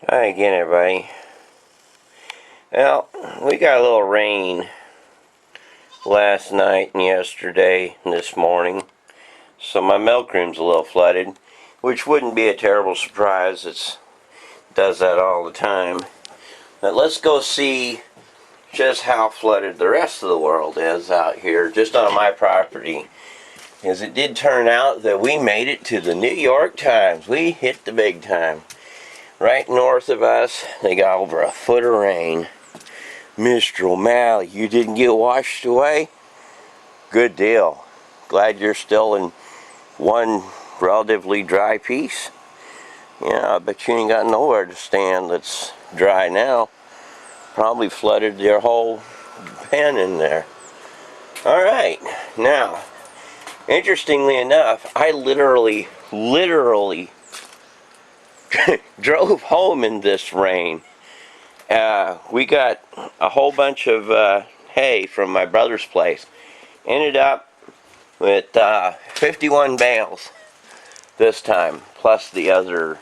Hi again, everybody. Well, we got a little rain last night and yesterday and this morning, so my milk room's a little flooded, which wouldn't be a terrible surprise. It does that all the time. But let's go see just how flooded the rest of the world is out here, just on my property. Because it did turn out that we made it to the New York Times. We hit the big time. Right north of us, they got over a foot of rain. Mr. O'Malley, you didn't get washed away? Good deal. Glad you're still in one relatively dry piece. Yeah, I bet you ain't got nowhere to stand that's dry now. Probably flooded your whole pen in there. Alright, now, interestingly enough, I literally drove home in this rain. We got a whole bunch of hay from my brother's place. Ended up with 51 bales this time, plus the other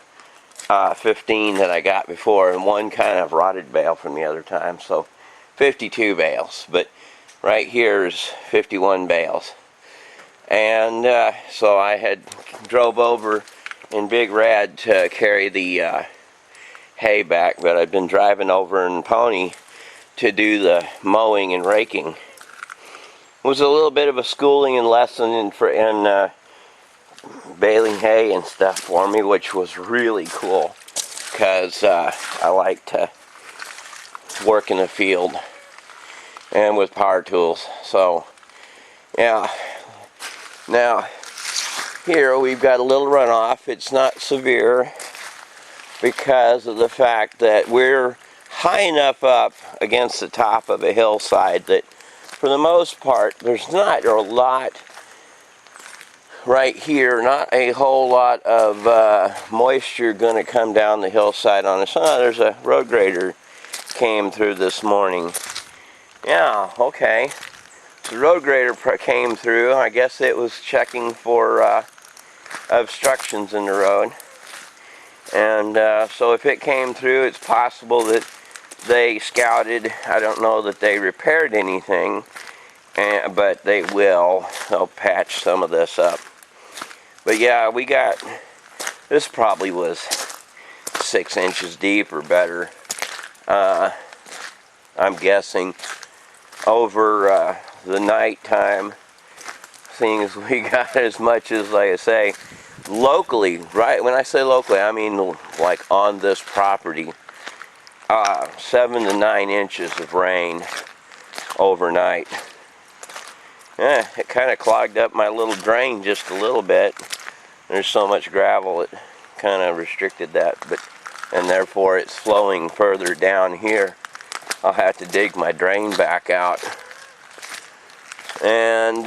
15 that I got before, and one kind of rotted bale from the other time, so 52 bales. But right here is 51 bales. And so I had drove over in Big Rad to carry the hay back, but I've been driving over in Pony to do the mowing and raking. It was a little bit of a schooling and lesson in baling hay and stuff for me, which was really cool, because I like to work in the field and with power tools. So yeah, now here we've got a little runoff. It's not severe because of the fact that we're high enough up against the top of a hillside that for the most part there's not a lot right here, not a whole lot of moisture going to come down the hillside on us. Oh, there's a road grader came through this morning. Yeah, okay. The road grader came through. I guess it was checking for obstructions in the road. And so if it came through, it's possible that they scouted. I don't know that they repaired anything, but they will. They'll patch some of this up. But yeah, we got, this probably was 6 inches deep or better. I'm guessing over the night time, seeing as we got as much as, like I say, locally, right? When I say locally, I mean like on this property, 7 to 9 inches of rain overnight. It kind of clogged up my little drain just a little bit. There's so much gravel, it kind of restricted that, and therefore it's flowing further down here. I'll have to dig my drain back out. And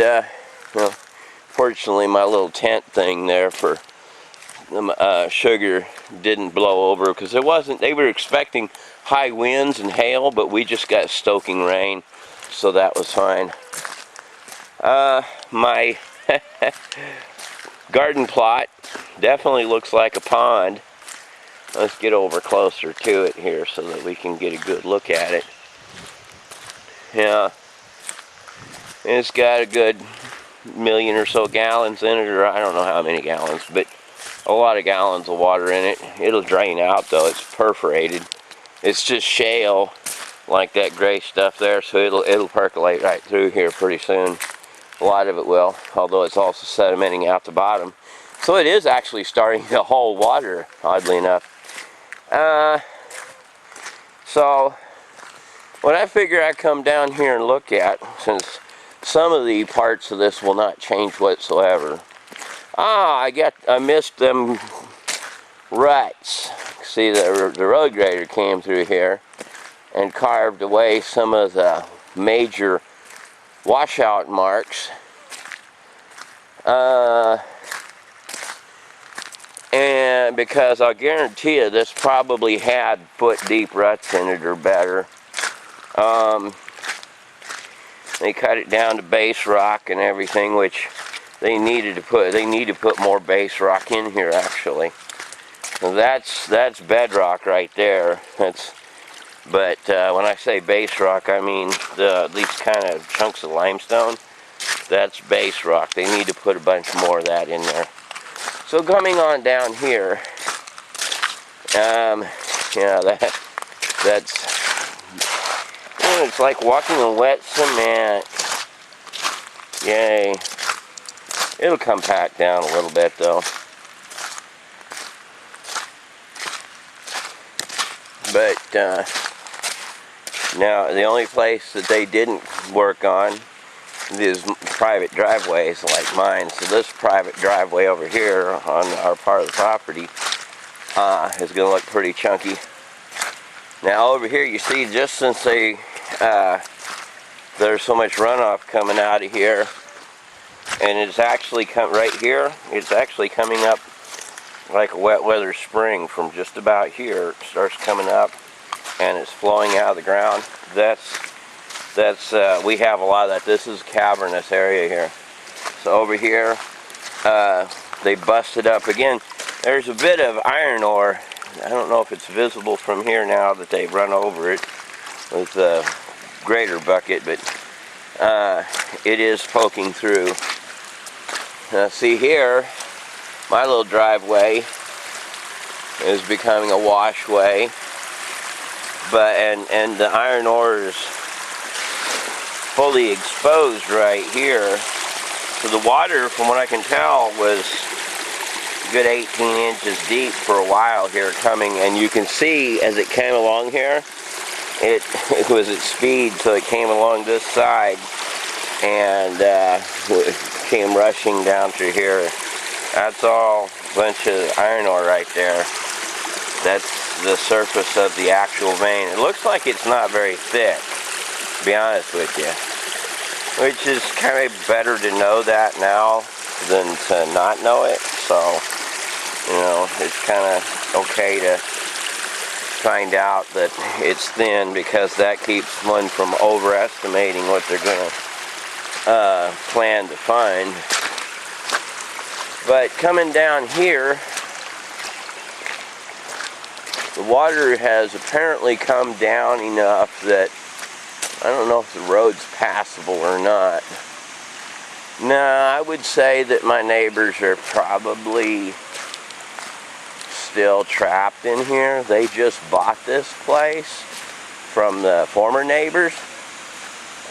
well, fortunately my little tent thing there for the sugar didn't blow over, because they were expecting high winds and hail, but we just got stoking rain, so that was fine. My garden plot definitely looks like a pond. Let's get over closer to it here so that we can get a good look at it. Yeah, it's got a good million or so gallons in it, or I don't know how many gallons, but a lot of gallons of water in it. It'll drain out though, it's perforated. It's just shale, like that gray stuff there, so it'll percolate right through here pretty soon. A lot of it will, although it's also sedimenting out the bottom. So it is actually starting to hold water, oddly enough. So what I figure I'd come down here and look at, since some of the parts of this will not change whatsoever. I missed them ruts. See, the road grader came through here and carved away some of the major washout marks. And because I'll guarantee you this probably had foot-deep ruts in it or better. They cut it down to base rock and everything, which they need to put more base rock in here actually. That's bedrock right there. But when I say base rock, I mean these kind of chunks of limestone. That's base rock. They need to put a bunch more of that in there. So coming on down here, yeah, that's it's like walking in wet cement. Yay. It'll come back down a little bit though. But now the only place that they didn't work on is private driveways like mine. So this private driveway over here on our part of the property is going to look pretty chunky. Now over here you see, just since there's so much runoff coming out of here, and it's actually right here, it's actually coming up like a wet weather spring from just about here. It starts coming up and it's flowing out of the ground. We have a lot of that. This is a cavernous area here. So over here, they busted up again. There's a bit of iron ore. I don't know if it's visible from here now that they've run over it with a grater bucket, but it is poking through. Now see here, my little driveway is becoming a washway, and the iron ore is fully exposed right here. So the water, from what I can tell, was a good 18 inches deep for a while here coming, and you can see as it came along here, it was at speed, so it came along this side and came rushing down through here. That's all a bunch of iron ore right there. That's the surface of the actual vein. It looks like it's not very thick, to be honest with you, which is kind of better to know that now than to not know it. So, you know, it's kind of okay to find out that it's thin, because that keeps one from overestimating what they're going to plan to find. But coming down here, the water has apparently come down enough that I don't know if the road's passable or not. Nah, I would say that my neighbors are probably still trapped in here. They just bought this place from the former neighbors,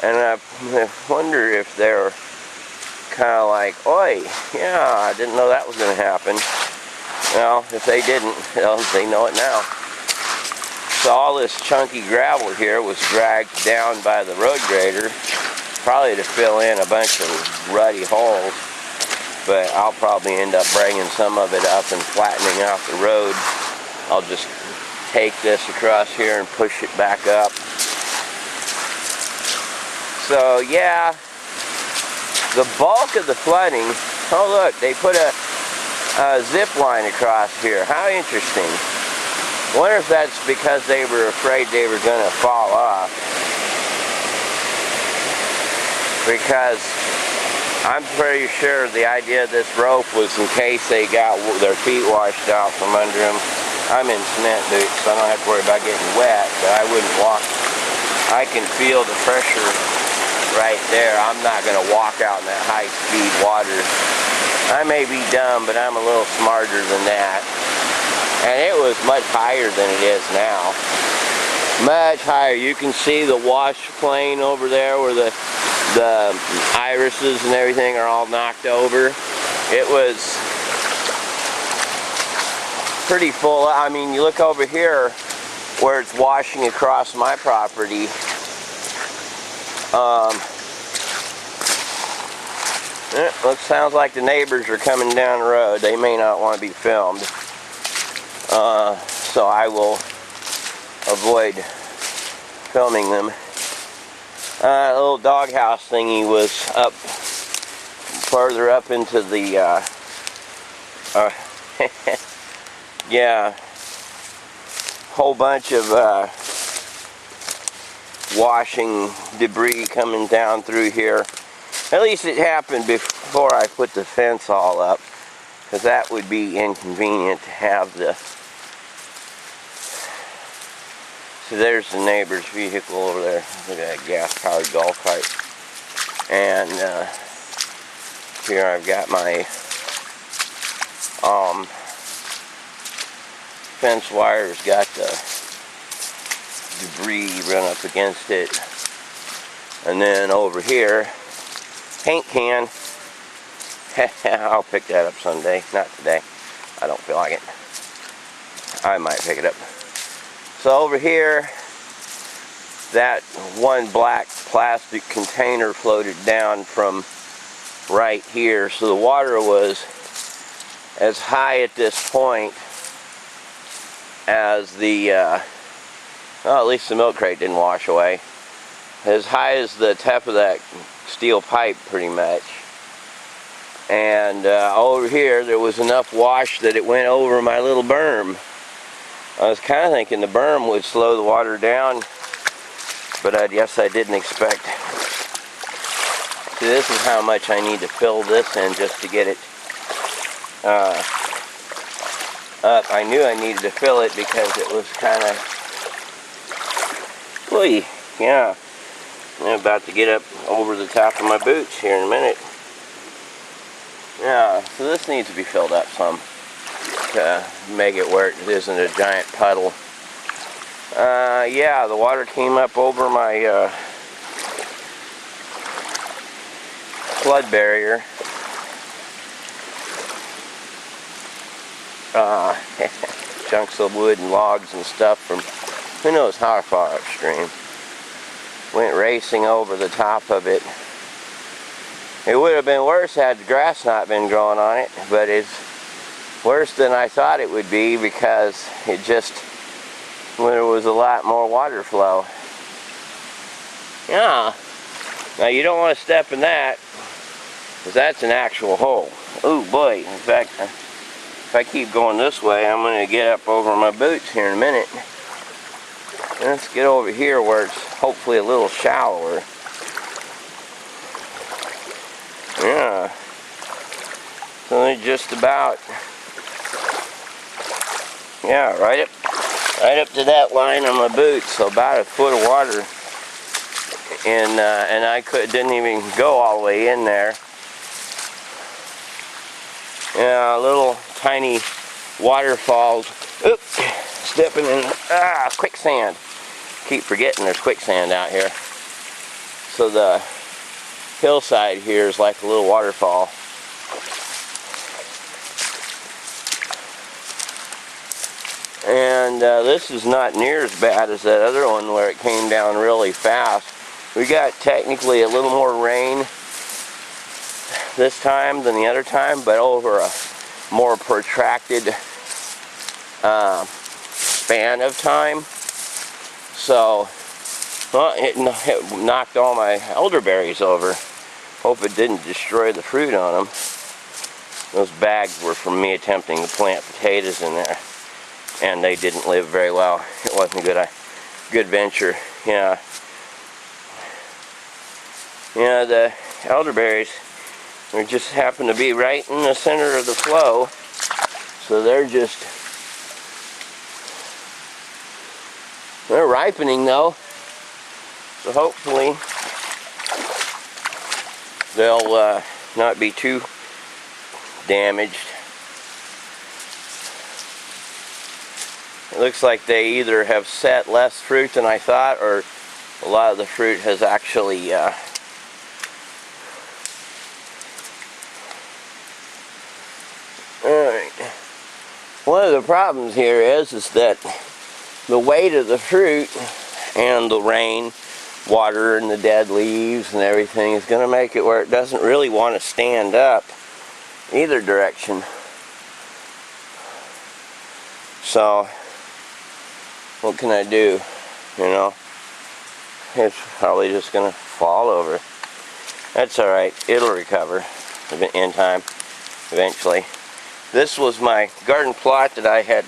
and I wonder if they're kind of like, oi, yeah, I didn't know that was going to happen. Well, if they didn't, they know it now. So all this chunky gravel here was dragged down by the road grader, probably to fill in a bunch of ruddy holes, but I'll probably end up bringing some of it up and flattening out the road. I'll just take this across here and push it back up. So yeah, the bulk of the flooding, oh look, they put a zip line across here. How interesting. I wonder if that's because they were afraid they were going to fall off. Because I'm pretty sure the idea of this rope was in case they got their feet washed out from under them. I'm in cement boots, so I don't have to worry about getting wet, but I wouldn't walk. I can feel the pressure right there. I'm not going to walk out in that high-speed water. I may be dumb, but I'm a little smarter than that. And it was much higher than it is now. Much higher. You can see the wash plane over there where the irises and everything are all knocked over. It was pretty full. I mean, you look over here where it's washing across my property. Sounds like the neighbors are coming down the road. They may not want to be filmed. So I will avoid filming them. A little doghouse thingy was up further up into the yeah, whole bunch of washing debris coming down through here. At least it happened before I put the fence all up, because that would be inconvenient to have the So there's the neighbor's vehicle over there. Look at that gas-powered golf cart. And here I've got my fence wire's got the debris run up against it. And then over here, paint can. I'll pick that up someday. Not today. I don't feel like it. I might pick it up. So over here, that one black plastic container floated down from right here. So the water was as high at this point as the, well, at least the milk crate didn't wash away. As high as the tip of that steel pipe, pretty much. And over here, there was enough wash that it went over my little berm. I was kind of thinking the berm would slow the water down, but I guess I didn't expect. See, this is how much I need to fill this in just to get it up. I knew I needed to fill it because it was kind of, yeah. I'm about to get up over the top of my boots here in a minute. Yeah, so this needs to be filled up some to make it where it isn't a giant puddle. Yeah, the water came up over my flood barrier. Chunks of wood and logs and stuff from who knows how far upstream. Went racing over the top of it. It would have been worse had the grass not been growing on it, but it's worse than I thought it would be because it just, when there was a lot more water flow. Yeah. Now you don't want to step in that, because that's an actual hole. Oh boy, in fact, if I keep going this way, I'm going to get up over my boots here in a minute. Let's get over here where it's hopefully a little shallower. Yeah. So they're just about, yeah, right up to that line on my boots. So about a foot of water, and I didn't even go all the way in there. Yeah, little tiny waterfalls. Oops, stepping in quicksand. Keep forgetting there's quicksand out here. So the hillside here is like a little waterfall. And this is not near as bad as that other one where it came down really fast. We got technically a little more rain this time than the other time, but over a more protracted span of time. So, well, it knocked all my elderberries over. Hope it didn't destroy the fruit on them. Those bags were from me attempting to plant potatoes in there, and they didn't live very well. It wasn't a good venture. Yeah. Yeah, the elderberries, they just happen to be right in the center of the flow, so they're ripening though, so hopefully they'll not be too damaged. It looks like they either have set less fruit than I thought, or a lot of the fruit has actually alright. One of the problems here is that the weight of the fruit and the rain, water, and the dead leaves and everything is going to make it where it doesn't really want to stand up either direction. So, what can I do? You know, it's probably just going to fall over. That's alright, it'll recover in time, eventually. This was my garden plot that I had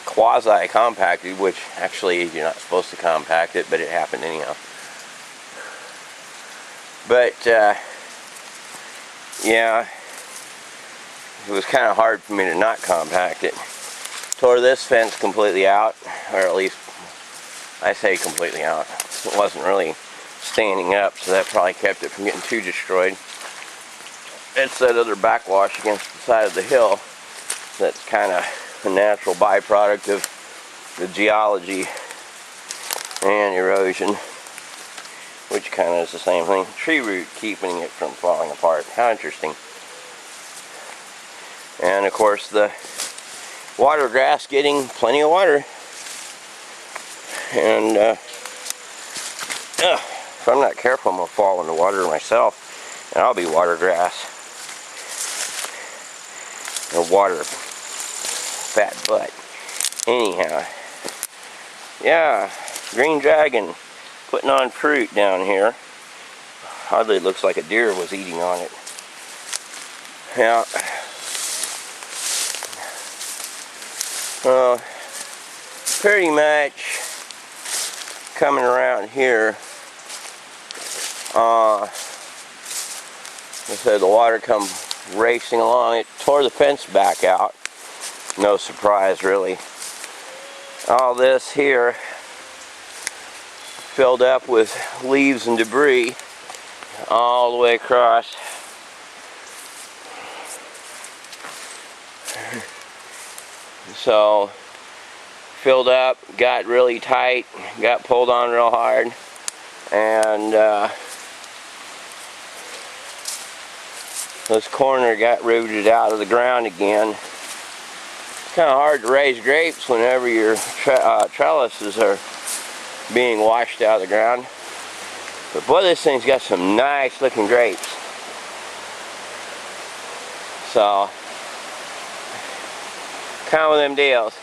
quasi-compacted, which actually you're not supposed to compact it, but it happened anyhow. But, yeah, it was kind of hard for me to not compact it. Tore this fence completely out, or at least I say completely out. It wasn't really standing up, so that probably kept it from getting too destroyed. It's that other backwash against the side of the hill that's kind of a natural byproduct of the geology and erosion, which kind of is the same thing. Tree root keeping it from falling apart. How interesting. And of course the water grass getting plenty of water. And if I'm not careful, I'm going to fall in the water myself, and I'll be water grass. Or water fat butt. Anyhow, yeah, green dragon putting on fruit down here. Hardly looks like a deer was eating on it. Yeah. Pretty much coming around here. I said the water come racing along. It tore the fence back out. No surprise, really. All this here filled up with leaves and debris all the way across. So filled up, got really tight, got pulled on real hard, and this corner got rooted out of the ground again. It's kind of hard to raise grapes whenever your trellises are being washed out of the ground. But boy, this thing's got some nice looking grapes. So, kind of one of them deals.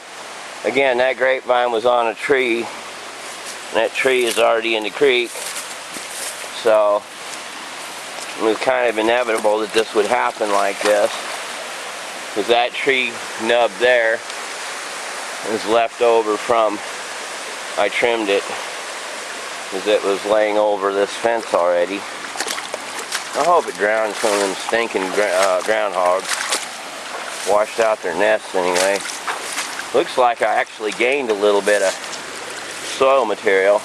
Again, that grapevine was on a tree, and that tree is already in the creek. So, it was kind of inevitable that this would happen like this, because that tree nub there is left over from, I trimmed it, because it was laying over this fence already. I hope it drowned some of them stinking groundhogs. Washed out their nests anyway. Looks like I actually gained a little bit of soil material,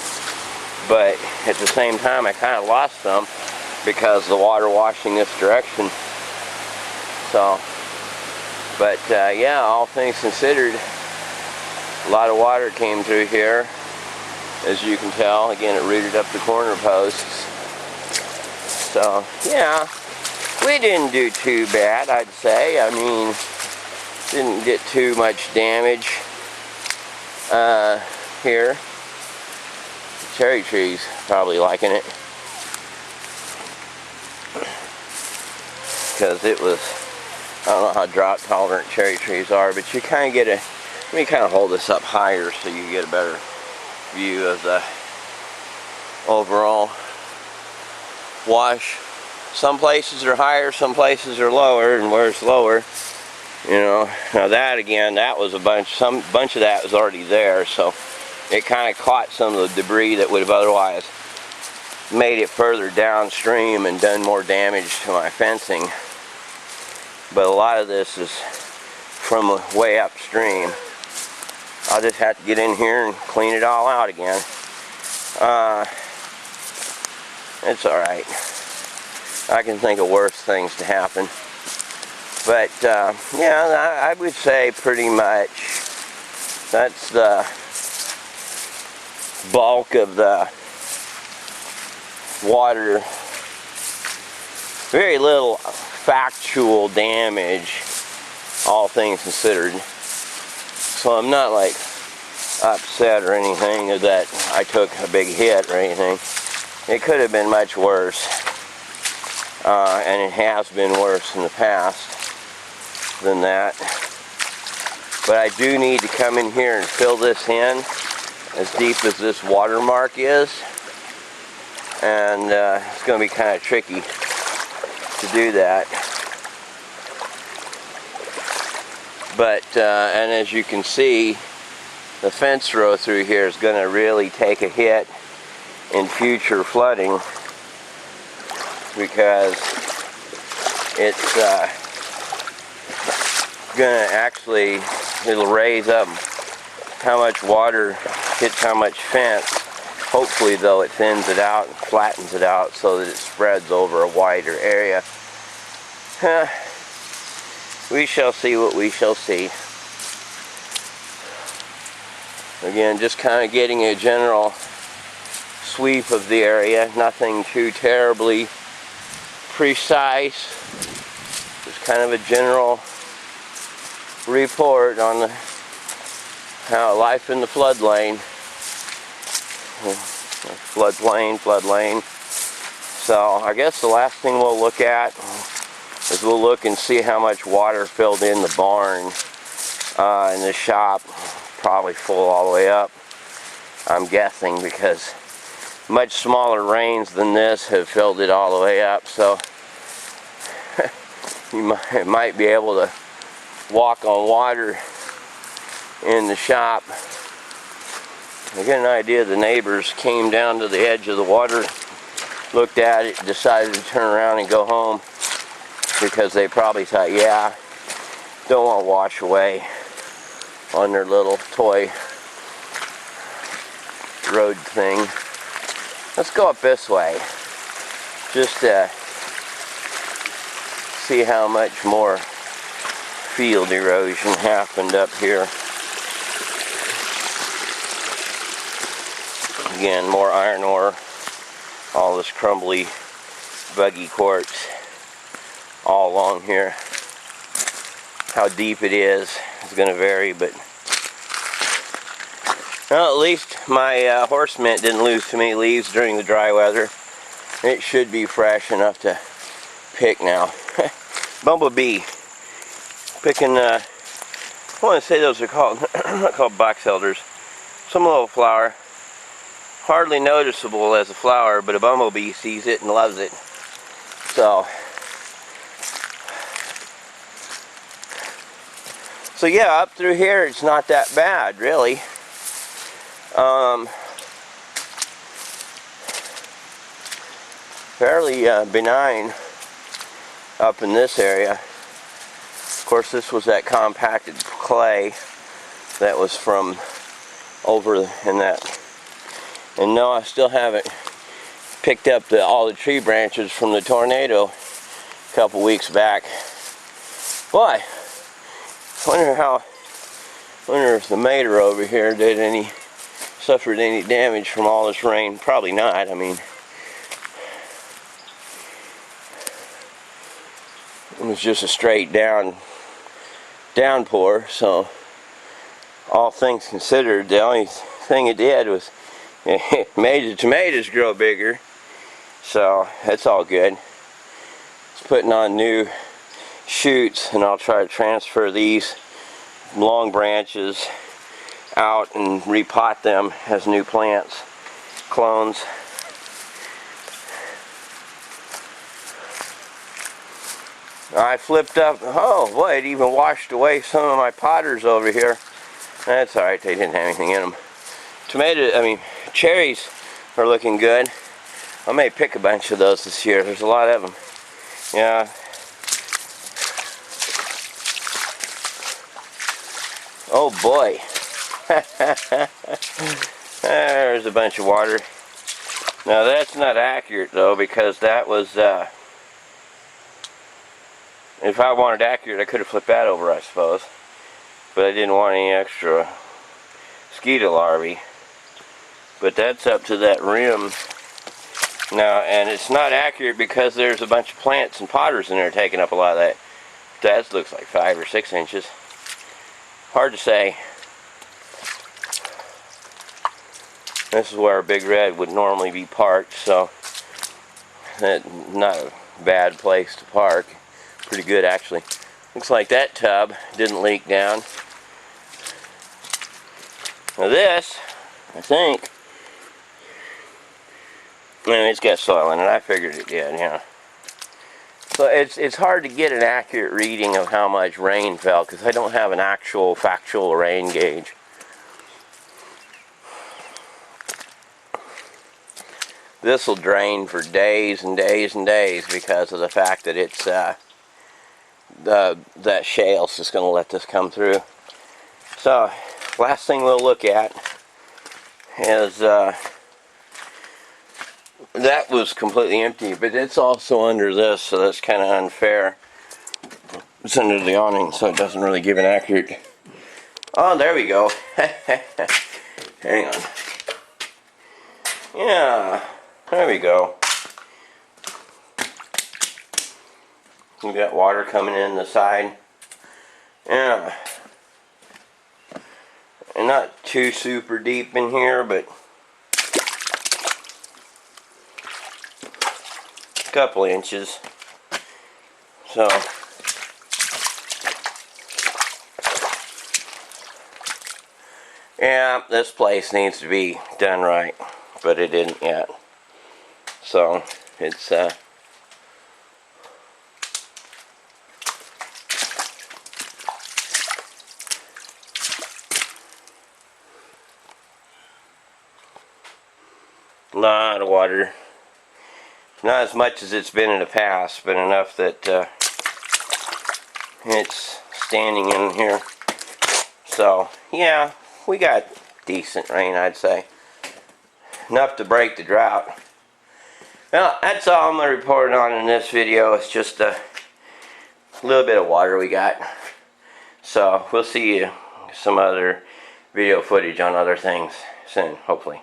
but at the same time I kind of lost some because the water washing this direction. So, but yeah, all things considered, a lot of water came through here, as you can tell. Again, it rooted up the corner posts. So, yeah, we didn't do too bad, I'd say. I mean, didn't get too much damage here. The cherry trees probably liking it, because it was, I don't know how drought tolerant cherry trees are, but you kind of get a, let me kind of hold this up higher so you get a better view of the overall wash. Some places are higher, some places are lower, and where's lower, you know. Now that again, that was a bunch, some bunch of that was already there, so it kind of caught some of the debris that would have otherwise made it further downstream and done more damage to my fencing. But a lot of this is from way upstream. I'll just have to get in here and clean it all out again. It's alright. I can think of worse things to happen. But yeah, I would say pretty much that's the bulk of the water. Very little factual damage, all things considered. So I'm not like upset or anything that I took a big hit or anything. It could have been much worse. And it has been worse in the past than that. But I do need to come in here and fill this in as deep as this watermark is. And it's going to be kind of tricky to do that. But, and as you can see, the fence row through here is going to really take a hit in future flooding, because it's going to actually, it'll raise up how much water hits how much fence. Hopefully though it thins it out and flattens it out so that it spreads over a wider area. We shall see what we shall see. Again, just kind of getting a general sweep of the area, nothing too terribly precise. Just kind of a general report on how life in the floodplain. Floodplain. So I guess the last thing we'll look at is we'll look and see how much water filled in the barn in the shop. Probably full all the way up, I'm guessing, because much smaller rains than this have filled it all the way up. So you might be able to walk on water in the shop. I get an idea the neighbors came down to the edge of the water, looked at it, decided to turn around and go home because they probably thought, yeah, don't want to wash away on their little toy road thing. Let's go up this way just to see how much more field erosion happened up here. Again, more iron ore, all this crumbly, buggy quartz all along here. How deep it is going to vary, but well, at least my horse mint didn't lose too many leaves during the dry weather. It should be fresh enough to pick now. Bumblebee. Picking, I want to say those are called, not called box elders. Some little flower. Hardly noticeable as a flower, but a bumblebee sees it and loves it. So yeah, up through here it's not that bad, really. Fairly benign up in this area. Of course, this was that compacted clay that was from over in that. And no, I still haven't picked up all the tree branches from the tornado a couple weeks back. Why? Wonder if the mater over here suffered any damage from all this rain. Probably not. I mean, it was just a straight downpour. So, all things considered, the only thing it did was it made the tomatoes grow bigger. So that's all good. It's putting on new shoots, and I'll try to transfer these long branches out and repot them as new plants, clones. I flipped up, oh boy, it even washed away some of my potters over here. That's alright, they didn't have anything in them. Cherries are looking good. I may pick a bunch of those this year. There's a lot of them. Yeah. Oh boy. There's a bunch of water. Now that's not accurate though, because that was, if I wanted accurate, I could have flipped that over, I suppose. But I didn't want any extra mosquito larvae. But that's up to that rim now, and it's not accurate because there's a bunch of plants and potters in there taking up a lot of that. That looks like 5 or 6 inches. Hard to say. This is where a big red would normally be parked, so that's not a bad place to park. Pretty good, actually. Looks like that tub didn't leak down. Now this, I think, it's got soil in it. I figured it did, yeah. So it's hard to get an accurate reading of how much rain fell because I don't have an actual factual rain gauge. This will drain for days and days and days because of the fact that it's that shale's just going to let this come through. So last thing we'll look at is that was completely empty, but it's also under this, so that's kind of unfair. It's under the awning, so it doesn't really give an accurate. Oh, there we go. Hang on. Yeah, there we go. We got water coming in the side. Yeah. And not too super deep in here, but a couple inches. So yeah, this place needs to be done right, but it didn't yet. So it's a lot of water. Not as much as it's been in the past, but enough that it's standing in here. So yeah, we got decent rain, I'd say. Enough to break the drought. Well, that's all I'm going to report on in this video. It's just a little bit of water we got. So we'll see you some other video footage on other things soon, hopefully.